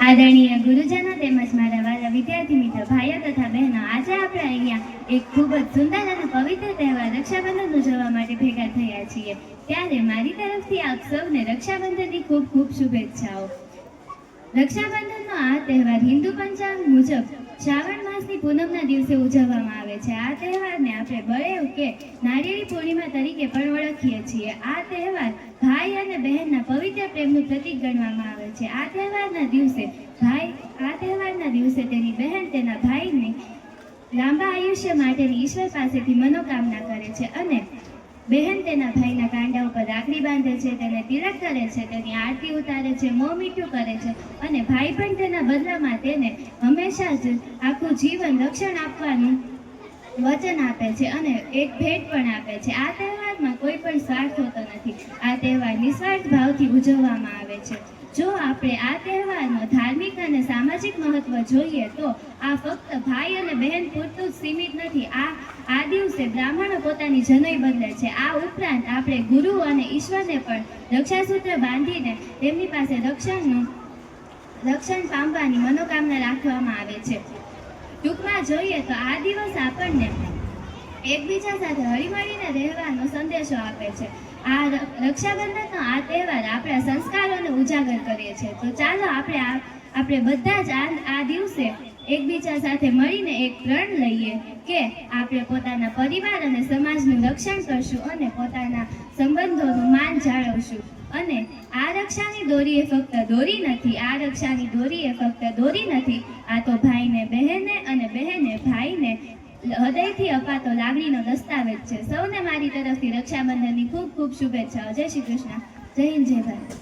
આદરણીય ગુરુજનો તેમજ મારા વાલા વિદ્યાર્થી મિત્રો, ભાઈઓ તથા બહેનો, આજે આપણે અહીંયા એક ખૂબ જ સુંદર અને પવિત્ર તહેવાર રક્ષાબંધન ઉજવવા માટે ભેગા થયા છીએ। ત્યારે મારી તરફથી આપ સૌને રક્ષાબંધનની ખૂબ ખૂબ શુભેચ્છાઓ। રક્ષાબંધનનો આ તહેવાર હિન્દુ પંચાંગ મુજબ શ્રાવણ માસની પૂનમના દિવસે ઉજવવામાં આવે છે। આ તહેવારને આપણે બળેવ કે નાળિયેરી પૂર્ણિમા તરીકે પણ ઓળખીએ છીએ। આ તહેવાર ભાઈ અને બહેનના પવિત્ર પ્રેમનું પ્રતીક ગણવામાં આવે છે। આ તહેવારના દિવસે તેની બહેન તેના ભાઈને લાંબા આયુષ્ય માટેની ઈશ્વર પાસેથી મનોકામના કરે છે અને બહેન તેના ભાઈના કાંડા ઉપર રાખડી બાંધે છે, તેને તિલક કરે છે, તેની આરતી ઉતારે છે, મોં મીઠું કરે છે અને ભાઈ પણ તેના બદલામાં તેને હંમેશા જ આખું જીવન રક્ષણ આપવાનું વચન આપે છે અને એક ભેટ પણ આપે છે। આ તહેવારમાં કોઈ પણ સ્વાર્થ હોતો નથી। આ તહેવાર નિસ્વાર્થ ભાવથી ઉજવવામાં આવે છે। જો આપણે આ તહેવારનો ધાર્મિક અને સામાજિક મહત્વ જોઈએ તો આ ફક્ત ભાઈ અને બહેન પૂરતું જ સીમિત નથી। આ દિવસે બ્રાહ્મણો પોતાની જનોઈ બદલે છે। આ ઉપરાંત આપણે ગુરુ અને ઈશ્વરને પણ રક્ષાસૂત્ર બાંધીને તેમની પાસે રક્ષણ પામવાની મનોકામના રાખવામાં આવે છે। ટૂંકમાં જોઈએ તો આ દિવસ આપણને એકબીજા સાથે હળીમળીને રહેવાનો સંદેશો આપે છે। આ રક્ષાબંધનનો આ તહેવાર આપણા સંસ્કારોને ઉજાગર કરે છે। તો ચાલો આપણે બધા જ આ દિવસે એકબીજા સાથે મળીને એક પ્રણ લઈએ કે આપણે પોતાના પરિવાર અને સમાજનું રક્ષણ કરશું અને પોતાના સંબંધોનું માન જાળવશું। અને આ રક્ષાની દોરી એ ફક્ત દોરી નથી, આ તો ભાઈને બહેને અને બહેને ભાઈને હૃદયથી અપાતો લાગણીનો દસ્તાવેજ છે। સૌને મારી તરફથી રક્ષાબંધનની ખૂબ ખૂબ શુભેચ્છાઓ। જય શ્રી કૃષ્ણ, જય હિન્દ, જય ભારત।